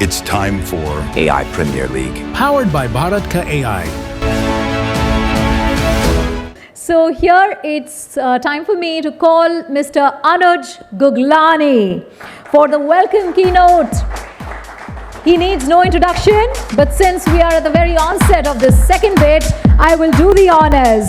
It's time for AI Premier League. Powered by Bharat Ka AI. So here it's time for me to call Mr. Anuj Guglani for the welcome keynote. He needs no introduction, but since we are at the very onset of this second bit, I will do the honors.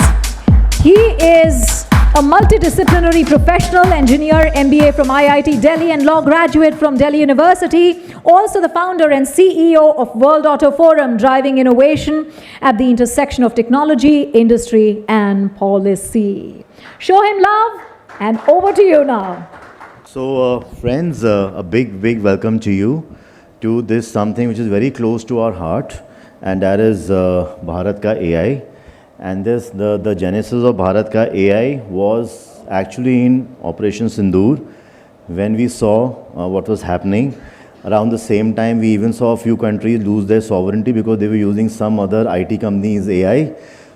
He is a multidisciplinary professional engineer, MBA from IIT Delhi and law graduate from Delhi University, also the founder and CEO of World Auto Forum, driving innovation at the intersection of technology, industry and policy. Show him love and over to you now. So friends, a big welcome to you to this something which is very close to our heart, and that is Bharat Ka AI. And this, the genesis of Bharat Ka AI was actually in Operation Sindoor, when we saw what was happening. Around the same time, we even saw a few countries lose their sovereignty because they were using some other IT company's AI.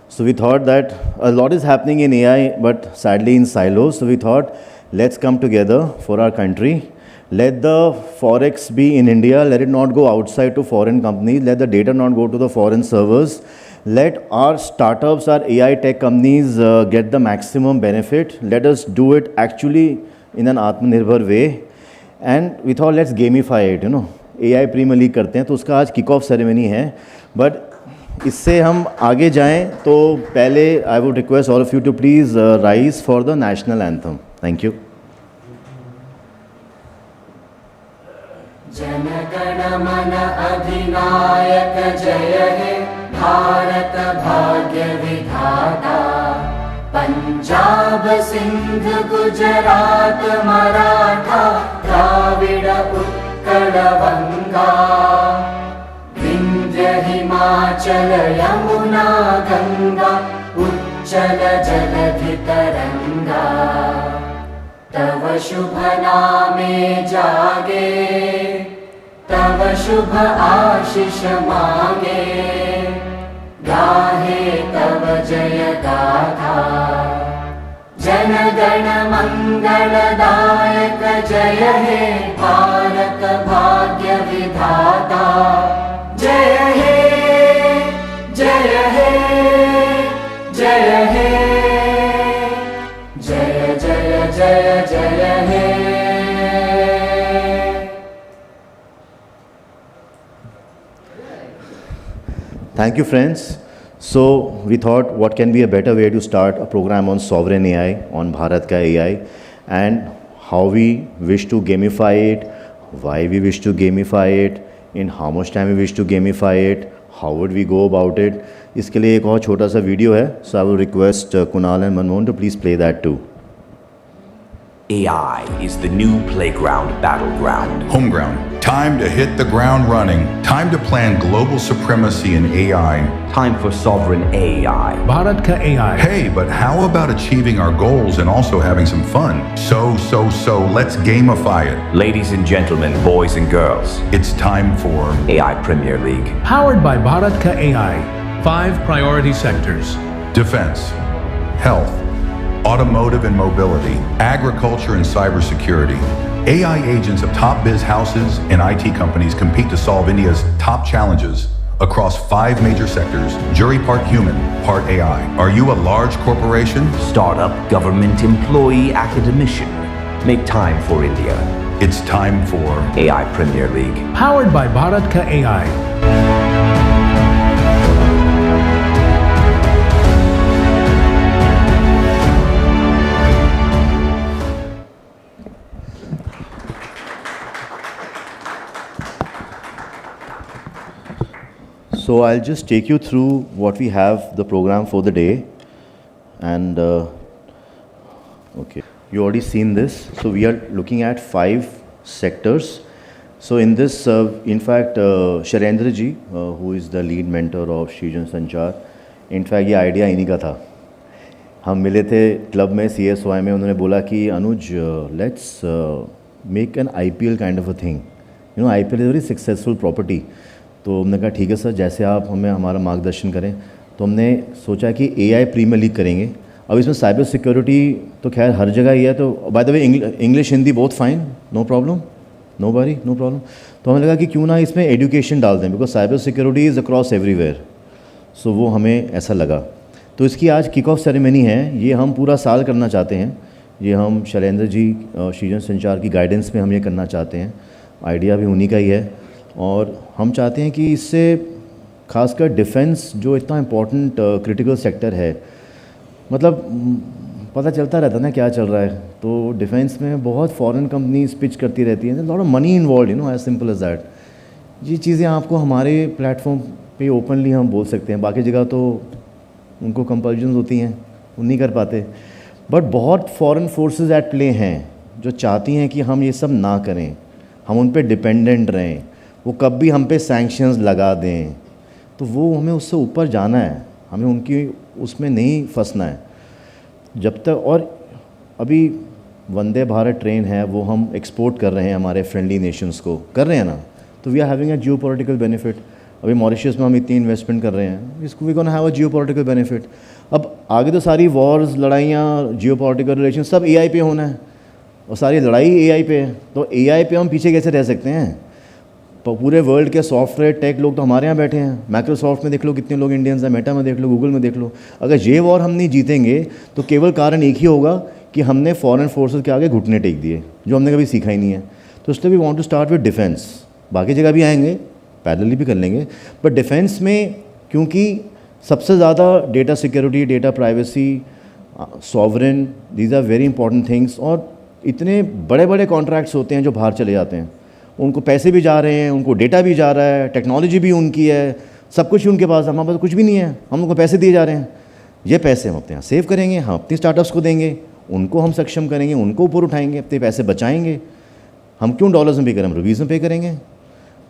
So we thought that a lot is happening in AI, but sadly in silos. So we thought, let's come together for our country. Let the forex be in India. Let it not go outside to foreign companies. Let the data not go to the foreign servers. Let our startups, our AI tech companies get the maximum benefit. Let us do it actually in an Atmanirbhar way. And we thought, let's gamify it, you know. AI Premier League करते हैं, तो उसका आज kick off ceremony है. But इससे हम आगे जाएं, तो पहले I would request all of you to please rise for the national anthem. Thank you. Jana Gana मन अधिनायक जय हे भारत भाग्य विधाता, पंजाब सिंध गुजरात मराठा द्राविड़ उत्कल बंगा, विंध्य हिमाचल यमुना गंगा उच्चल जलधि तरंगा, तव शुभ नामे जागे, तव शुभ आशीष मांगे, गाहे तव जय गाथा, जन गण मंगलदायक जय हे भारत भाग्य विधाता, जय हे जय हे जय हे जय जय जय जय हे. Thank you, friends. So we thought, what can be a better way to start a program on sovereign AI, on Bharat Ka AI, and how we wish to gamify it, why we wish to gamify it, in how much time we wish to gamify it, how would we go about it. इसके लिए एक और छोटा सा video है, so I will request Kunal and Manmohan to please play that too. AI is the new playground battleground. Home ground. Time to hit the ground running. Time to plan global supremacy in AI. Time for sovereign AI. Bharat Ka AI. Hey, but how about achieving our goals and also having some fun? So, let's gamify it. Ladies and gentlemen, boys and girls, It's time for AI Premier League. Powered by Bharat Ka AI. 5 priority sectors. defense, health, automotive and mobility, agriculture and cybersecurity. AI agents of top biz houses and IT companies compete to solve India's top challenges across 5 major sectors, jury part human, part AI. Are you a large corporation? Startup, government employee, academician. Make time for India. It's time for AI Premier League. Powered by Bharat Ka AI. So I'll just take you through what we have the program for the day, and okay, you already seen this. So we are looking at 5 sectors. So in this, in fact, Sharendra ji, who is the lead mentor of Srijan Sanchar, in fact ये idea इन्हीं का था. हम मिले थे club में CSY में, उन्होंने बोला कि Anuj let's make an IPL kind of a thing, you know IPL is very successful property. तो हमने कहा ठीक है सर, जैसे आप हमें हमारा मार्गदर्शन करें. तो हमने सोचा कि AI प्रीमियर लीग करेंगे. अब इसमें साइबर सिक्योरिटी तो खैर हर जगह ही है. तो by the way English Hindi both fine, no problem, no worry, no problem. तो हमें लगा कि क्यों ना इसमें एजुकेशन डाल दें, because cyber security is across everywhere. So वो हमें ऐसा लगा। तो इसकी आज किक ऑफ सेरेमनी है, ये हम पूरा साल करना चाहते हैं। ये हम शैलेंद्र जी शीजन संचार की गाइडेंस में हम ये करना चाहते हैं। आइडिया भी उन्हीं का ही है, और हम चाहते हैं कि इससे खासकर डिफेंस जो इतना इम्पोर्टेंट क्रिटिकल सेक्टर है, मतलब पता चलता रहता है ना क्या चल रहा है। तो डिफेंस में बहुत फॉरेन कंपनीज पिच करती रहती हैं, lot of money involve, you know, as simple as that. ये चीज़ें आपको हमारे प्लेटफॉर्म पे ओपनली हम बोल सकते हैं, बाकी जगह तो उनको कंपल्जन्स होती हैं, वो नहीं कर पाते। बट बहुत फॉरेन फोर्सेस एट प्ले हैं जो चाहती हैं कि हम ये सब ना करें, हम उन पे डिपेंडेंट रहें, वो कब भी हम पे सैंक्शंस लगा दें। तो वो हमें उससे ऊपर जाना है, हमें उनकी उसमें नहीं फंसना है जब तक। और अभी वंदे भारत ट्रेन है, वो हम एक्सपोर्ट कर रहे हैं हमारे फ्रेंडली नेशंस को, कर रहे हैं ना, तो we are having a geo political benefit. अभी मॉरिशस में हम इतनी इन्वेस्टमेंट कर रहे हैं, इसको we gonna have a geo political benefit. अब आगे तो सारी वॉर्स, लड़ाइयाँ, जियो पॉलिटिकल रिलेशन सब AI पे होना है, और सारी लड़ाई AI पे है। तो AI पे हम पीछे कैसे रह सकते हैं? पूरे वर्ल्ड के सॉफ्टवेयर टेक लोग तो हमारे यहाँ बैठे हैं। माइक्रोसॉफ्ट में देख लो कितने लोग इंडियंस हैं, मेटा में देख लो, गूगल में देख लो। अगर ये वॉर हम नहीं जीतेंगे तो केवल कारण एक ही होगा कि हमने फॉरेन फोर्सेस के आगे घुटने टेक दिए, जो हमने कभी सीखा ही नहीं है। तो इसलिए we want to start with defence. बाकी जगह भी आएंगे, पैरेलली भी कर लेंगे, बट डिफेंस में क्योंकि सबसे ज़्यादा data security, data privacy, sovereign, these are very important things. और इतने बड़े बड़े कॉन्ट्रैक्ट्स होते हैं जो बाहर चले जाते हैं, उनको पैसे भी जा रहे हैं, उनको डेटा भी जा रहा है, टेक्नोलॉजी भी उनकी है, सब कुछ उनके पास, हमारे पास कुछ भी नहीं है, हम उनको पैसे दिए जा रहे हैं। ये पैसे हम अपने यहाँ सेव करेंगे, हम अपनी स्टार्टअप्स को देंगे, उनको हम सक्षम करेंगे, उनको ऊपर उठाएंगे, अपने पैसे बचाएंगे। हम क्यों डॉलर्स में पे करें, हम रुपीज़ में पे करेंगे,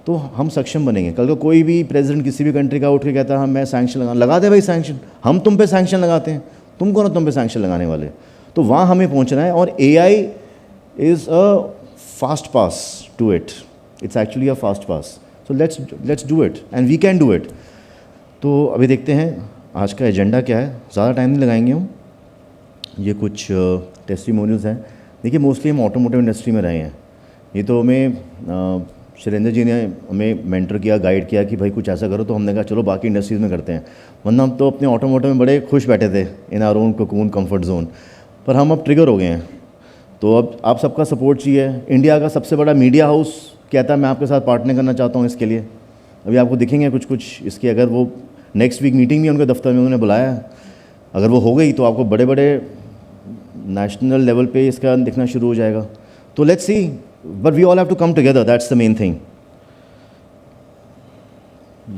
तो हम सक्षम बनेंगे। कल को कोई भी प्रेसिडेंट किसी भी कंट्री का उठ के कहता है मैं सैंक्शन लगा दे भाई सैंक्शन, हम तुम पे सैंक्शन लगाते हैं, तुम कौन हो तुम पे सैंक्शन लगाने वाले। तो वहाँ हमें पहुँचना है, और AI is a fast pass to it. It's actually a fast pass. So let's do it, and we can do it. तो अभी देखते हैं आज का एजेंडा क्या है, ज़्यादा टाइम नहीं लगाएंगे हम। ये कुछ टेस्टिमोनियल्स हैं। देखिए मोस्टली हम ऑटोमोटिव इंडस्ट्री में रहे हैं। ये तो हमें शैलेंद्र जी ने हमें मेंटर किया, गाइड किया कि भाई कुछ ऐसा करो, तो हमने कहा चलो बाकी इंडस्ट्रीज़ में करते हैं। वरना हम तो अपने ऑटोमोटिव में बड़े खुश बैठे थे, in our own cocoon comfort zone, पर हम अब ट्रिगर हो गए हैं। तो अब आप सबका सपोर्ट चाहिए। इंडिया का सबसे बड़ा मीडिया हाउस कहता है मैं आपके साथ पार्टनर करना चाहता हूँ इसके लिए। अभी आपको दिखेंगे कुछ इसकी, अगर वो नेक्स्ट वीक मीटिंग भी उनके दफ्तर में उन्होंने बुलाया है, अगर वो हो गई तो आपको बड़े बड़े नेशनल लेवल पे इसका दिखना शुरू हो जाएगा। तो let's see, but we all have to come together, that's the main thing.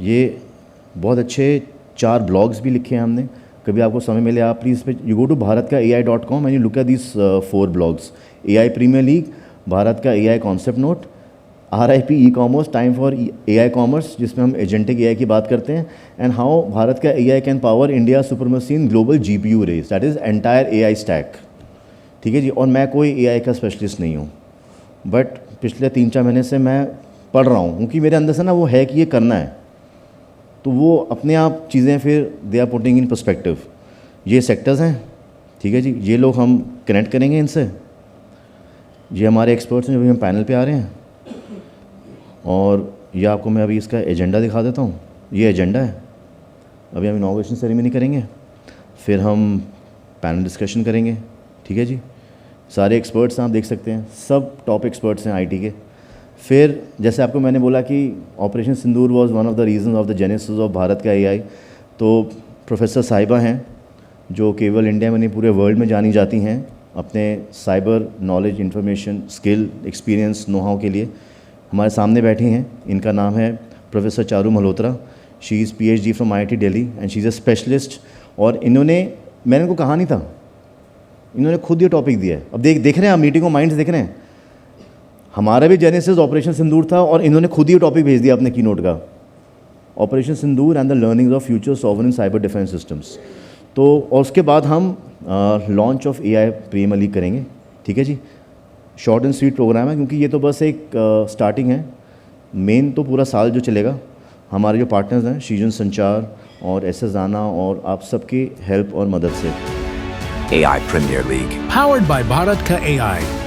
ये बहुत अच्छे 4 ब्लॉग्स भी लिखे हैं हमने, कभी आपको समय मिले आप please you go to bharatkai.com and you look at this 4 blogs. AI premier league, Bharat का AI concept note, RIP e-commerce, time for AI commerce, जिसमें हम एजेंटिक AI की बात करते हैं, एंड हाउ भारत का AI can power India supremacy in global GPU race, that is entire AI stack. ठीक है जी। और मैं कोई AI का स्पेशलिस्ट नहीं हूँ, बट पिछले 3-4 महीने से मैं पढ़ रहा हूँ, क्योंकि मेरे अंदर से ना वो है कि ये करना है, तो वो अपने आप चीज़ें फिर they are putting in perspective. ये सेक्टर्स हैं, ठीक है जी, ये लोग हम कनेक्ट करेंगे इनसे, ये हमारे एक्सपर्ट्स हैं जो भी हम पैनल पे आ रहे हैं। और ये आपको मैं अभी इसका एजेंडा दिखा देता हूँ। ये एजेंडा है। अभी हम इनॉग्रेशन सेरेमनी करेंगे, फिर हम पैनल डिस्कशन करेंगे, ठीक है जी। सारे एक्सपर्ट्स आप देख सकते हैं, सब टॉप एक्सपर्ट्स हैं IT के। फिर जैसे आपको मैंने बोला कि operation Sindoor was one of the reasons of the genesis of Bharat का AI, तो प्रोफेसर साहिबा हैं जो केवल इंडिया में नहीं पूरे वर्ल्ड में जानी जाती हैं अपने cyber knowledge, information, skill, experience, know how के लिए। हमारे सामने बैठी हैं, इनका नाम है professor Charu Malhotra. She is PhD from IIT Delhi and she is a specialist. और इन्होंने, मैंने इनको कहा नहीं था, इन्होंने खुद ये टॉपिक दिया है। अब देख रहे हैं आप मीटिंग को, माइंड्स देख रहे हैं। हमारा भी जेनेसिस ऑपरेशन सिंदूर था और इन्होंने खुद ही टॉपिक भेज दिया अपने कीनोट का, operation Sindoor and the learnings of future sovereign cyber defence systems. तो और उसके बाद हम launch of AI premier league करेंगे, ठीक है जी। शॉर्ट एंड स्वीट प्रोग्राम है, क्योंकि ये तो बस एक स्टार्टिंग है, मेन तो पूरा साल जो चलेगा। हमारे जो पार्टनर्स हैं शीजन संचार और SS राणा और आप सबकी हेल्प और मदद से AI Premier League. Powered by Bharat Ka AI.